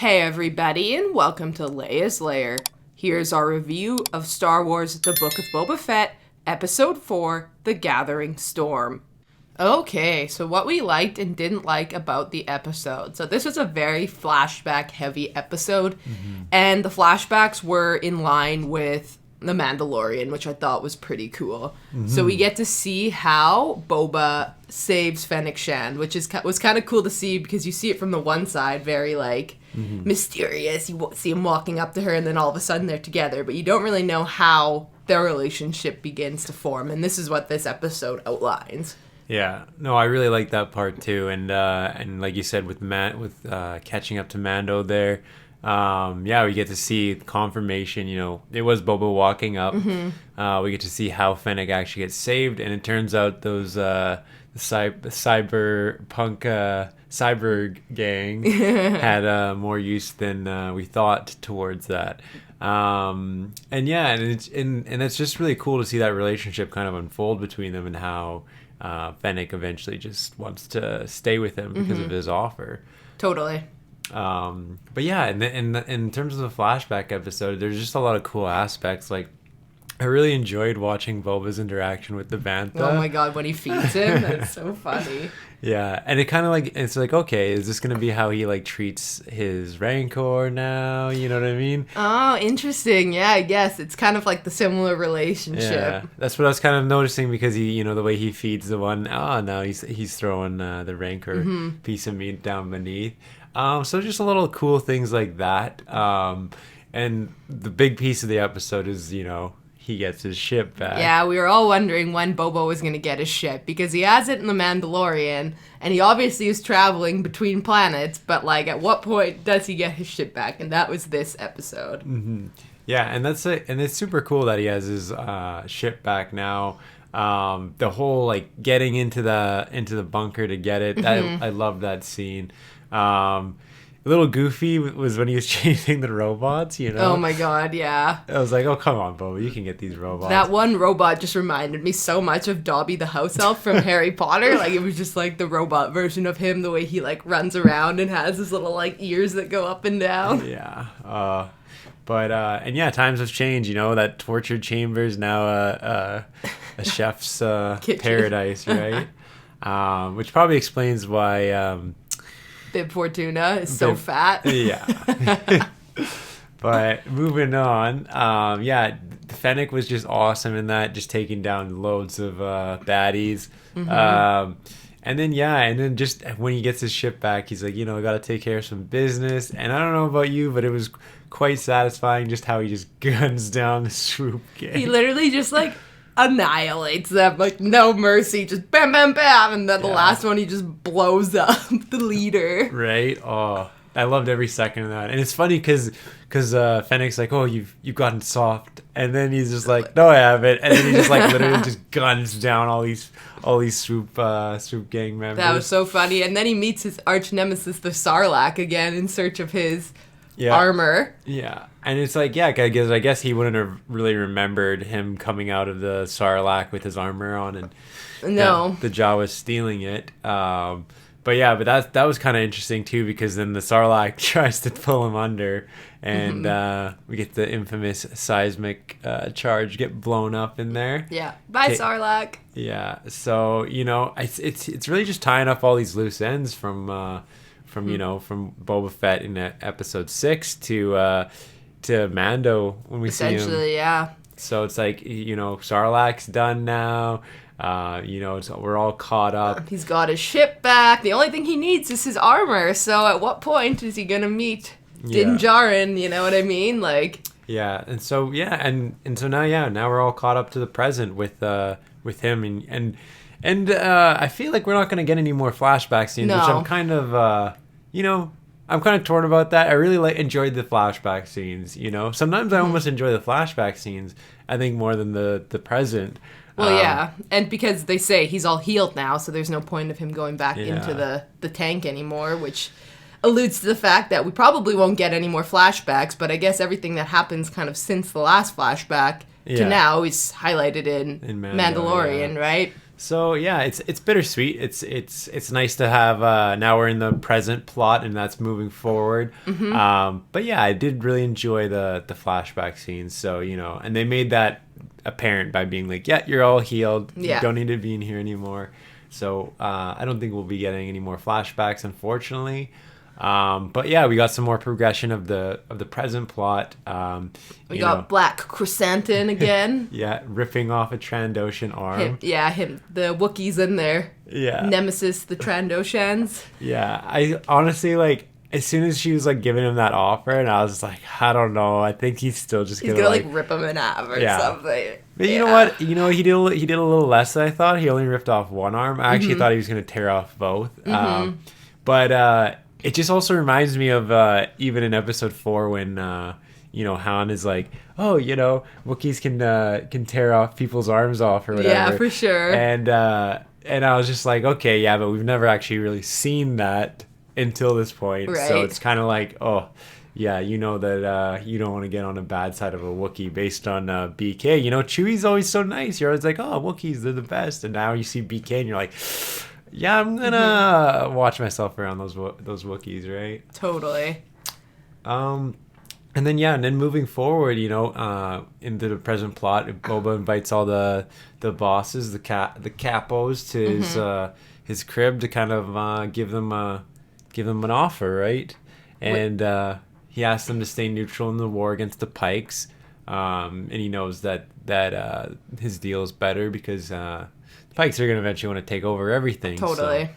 Hey everybody, and welcome to Leia's Lair. Here's our review of Star Wars The Book of Boba Fett, Episode 4, The Gathering Storm. Okay, so what we liked and didn't like about the episode. So this was a very flashback-heavy episode, and the flashbacks were in line with The Mandalorian, which I thought was pretty cool. So we get to see how Boba saves Fennec Shand, which was kind of cool to see because you see it from the one side, very mysterious. You see him walking up to her, and then all of a sudden they're together, but you don't really know how their relationship begins to form, and this is what this episode outlines. Yeah, no, I really like that part too, and like you said, with catching up to Mando there, we get to see confirmation. You know, it was Boba walking up. We get to see how Fennec actually gets saved, and it turns out those cyber gang had more use than we thought towards that. And it's just really cool to see that relationship kind of unfold between them, and how Fennec eventually just wants to stay with him because of his offer. Totally. But yeah, in terms of the flashback episode, there's just a lot of cool aspects. Like, I really enjoyed watching Boba's interaction with the Bantha. Oh my god, when he feeds him, that's so funny. Yeah, and it's like, okay, is this going to be how he treats his Rancor now? You know what I mean? Oh, interesting. Yeah, I guess it's kind of like the similar relationship. Yeah, that's what I was kind of noticing, because he, the way he feeds the one, now he's throwing the Rancor piece of meat down beneath. So just a little cool things like that. And the big piece of the episode is, he gets his ship back. Yeah, we were all wondering when Boba was going to get his ship, because he has it in The Mandalorian, and he obviously is traveling between planets, but, at what point does he get his ship back? And that was this episode. Yeah, and and it's super cool that he has his ship back now. The whole, getting into the bunker to get it, I love that scene. A little goofy was when he was chasing the robots, Oh my god, yeah. I was like, oh, come on, Boba, you can get these robots. That one robot just reminded me so much of Dobby the house elf from Harry Potter. It was just the robot version of him, the way he runs around and has his little ears that go up and down. Yeah. But times have changed, that torture chamber is now a chef's paradise, right? Which probably explains why... Bib Fortuna is so fat. Yeah. But moving on, Fennec was just awesome in that, just taking down loads of baddies. And then just when he gets his ship back, he's like, I got to take care of some business. And I don't know about you, but it was quite satisfying just how he just guns down the swoop gang. He literally just annihilates them, no mercy, just bam, bam, bam, and then the last one he just blows up the leader. Right? Oh, I loved every second of that. And it's funny because Fennec's like, oh, you've gotten soft, and then he's just like, no, I haven't, and then he just literally just guns down all these swoop gang members. That was so funny. And then he meets his arch nemesis, the Sarlacc, again in search of his armor. Yeah. And it's I guess he wouldn't have really remembered him coming out of the Sarlacc with his armor on, and the Jawas stealing it. But that was kind of interesting too, because then the Sarlacc tries to pull him under, and we get the infamous seismic charge get blown up in there. Yeah. Bye, Sarlacc. Yeah. So it's really just tying up all these loose ends from Boba Fett in episode 6 to Mando when we see him. Essentially, yeah. So it's Sarlacc's done now. We're all caught up. He's got his ship back. The only thing he needs is his armor. So at what point is he gonna meet Din Djarin? You know what I mean? Yeah, and so now we're all caught up to the present with him, and I feel like we're not gonna get any more flashback scenes, which I'm kind of I'm kind of torn about that. I really enjoyed the flashback scenes, Sometimes I almost enjoy the flashback scenes, I think, more than the present. Well, yeah. And because they say he's all healed now, so there's no point of him going back into the tank anymore, which alludes to the fact that we probably won't get any more flashbacks, but I guess everything that happens kind of since the last flashback to now is highlighted in Mandalorian, right? So yeah, it's bittersweet. It's nice to have now we're in the present plot and that's moving forward. But yeah, I did really enjoy the flashback scenes. So and they made that apparent by being like, yeah, you're all healed. Yeah. You don't need to be in here anymore. So I don't think we'll be getting any more flashbacks, unfortunately. But yeah, we got some more progression of the present plot. We got Black KRRSANTAN again. Yeah, ripping off a Trandoshan arm. Him. The Wookiees in there. Yeah. Nemesis, the Trandoshans. Yeah, I honestly, like, as soon as she was, like, giving him that offer, and I was like, I don't know. I think he's still just gonna like, rip him in half or something. But you know what? He did a little less than I thought. He only ripped off one arm. I actually thought he was going to tear off both. But it just also reminds me of even in episode 4 when Han is like, oh, Wookiees can tear off people's arms off or whatever. Yeah, for sure. And I was just like, okay, yeah, but we've never actually really seen that until this point. Right. So it's kind of like, oh, yeah, that you don't want to get on the bad side of a Wookiee based on BK. Chewie's always so nice. You're always like, oh, Wookiees, they're the best. And now you see BK and you're like, yeah, I'm gonna watch myself around those Wookiees, right? Totally. And then moving forward, into the present plot, Boba invites all the bosses, the capos, to his crib to kind of give them an offer, right? And he asks them to stay neutral in the war against the Pikes, and he knows that his deal is better because the Pikes are going to eventually want to take over everything. Totally.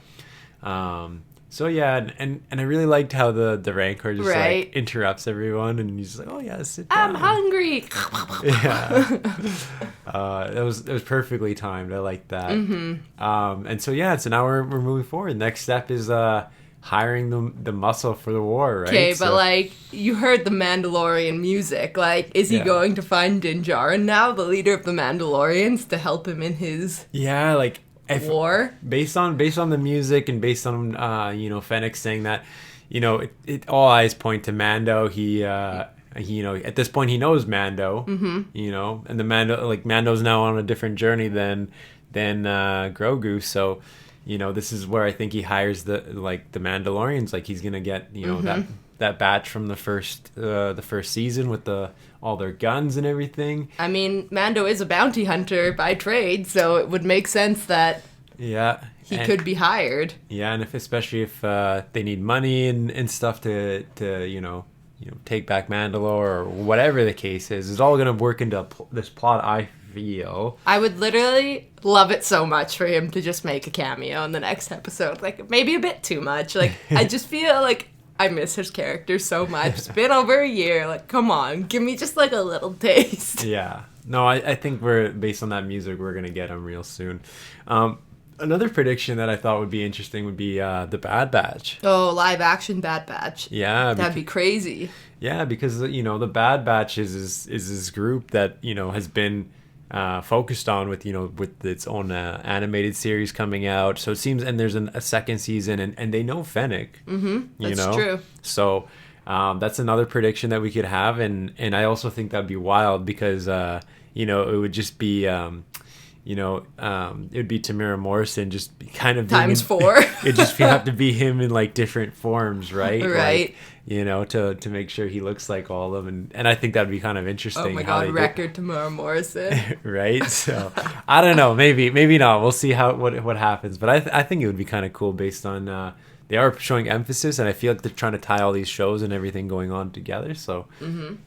So yeah, and I really liked how the Rancor just like interrupts everyone, and he's like, "Oh yeah, sit down. I'm hungry." Yeah, it was perfectly timed. I like that. And so yeah, so now we're moving forward. Next step is hiring the muscle for the war, right? Okay, but like you heard the Mandalorian music. Like, is he going to find Din Djarin now, the leader of the Mandalorians, to help him in his war? Based on the music and based on Fennec saying that, it all eyes point to Mando. He at this point he knows Mando. And the Mando's now on a different journey than Grogu. So. This is where I think he hires the Mandalorians. Like he's gonna get that batch from the first season with all their guns and everything. I mean, Mando is a bounty hunter by trade, so it would make sense that he could be hired. Yeah, and especially if they need money and stuff to take back Mandalore or whatever the case is, it's all gonna work into this plot. I would literally love it so much for him to just make a cameo in the next episode. Like, maybe a bit too much. Like, I just feel like I miss his character so much. It's been over a year. Like, come on, give me just like a little taste. Yeah. No, I think based on that music, we're going to get him real soon. Another prediction that I thought would be interesting would be the Bad Batch. Oh, live action Bad Batch. Yeah. That'd be crazy. Yeah, because, the Bad Batch is this group that, has been focused on with its own animated series coming out. So it seems, and there's a second season, and they know Fennec. That's true. So that's another prediction that we could have, and I also think that'd be wild because it would just be it would be Tamara Morrison just kind of times 4. It'd just have to be him in like different forms, right? Right. Like, to make sure he looks like all of them, and I think that'd be kind of interesting. Oh my god, record Tamara Morrison. Right. So I don't know, maybe not. We'll see what happens, but I think it would be kind of cool based on they are showing emphasis, and I feel like they're trying to tie all these shows and everything going on together. So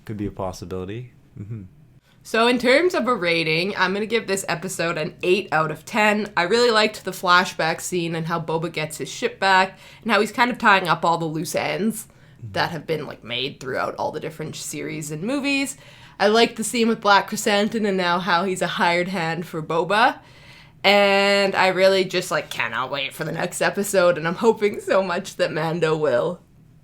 could be a possibility. So in terms of a rating, I'm going to give this episode an 8 out of 10. I really liked the flashback scene and how Boba gets his ship back and how he's kind of tying up all the loose ends that have been made throughout all the different series and movies. I liked the scene with Black KRRSANTAN and now how he's a hired hand for Boba. And I really just cannot wait for the next episode, and I'm hoping so much that Mando will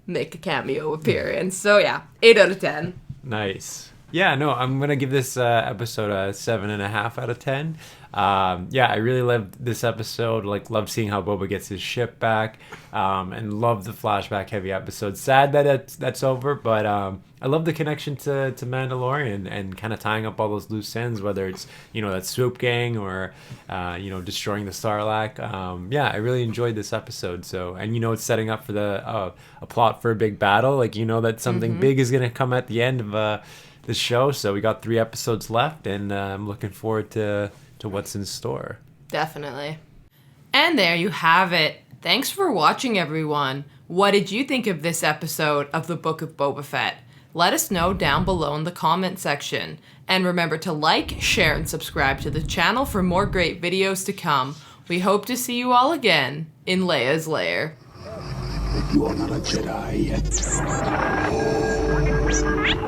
make a cameo appearance. So yeah, 8 out of 10. Nice. Yeah, no, I'm going to give this episode a 7.5 out of 10. Yeah, I really loved this episode. Like, loved seeing how Boba gets his ship back, and loved the flashback heavy episode. Sad that that's over, but I love the connection to Mandalorian and kind of tying up all those loose ends, whether it's, that swoop gang or, destroying the Sarlacc. Yeah, I really enjoyed this episode. So, and it's setting up for a plot for a big battle. Like, that something big is going to come at the end of the show. So we got 3 episodes left, and I'm looking forward to what's in store. Definitely. And there you have it. Thanks for watching, everyone. What did you think of this episode of the Book of Boba Fett? Let us know down below in the comment section. And remember to like, share, and subscribe to the channel for more great videos to come. We hope to see you all again in Leia's Lair. You are not a Jedi yet.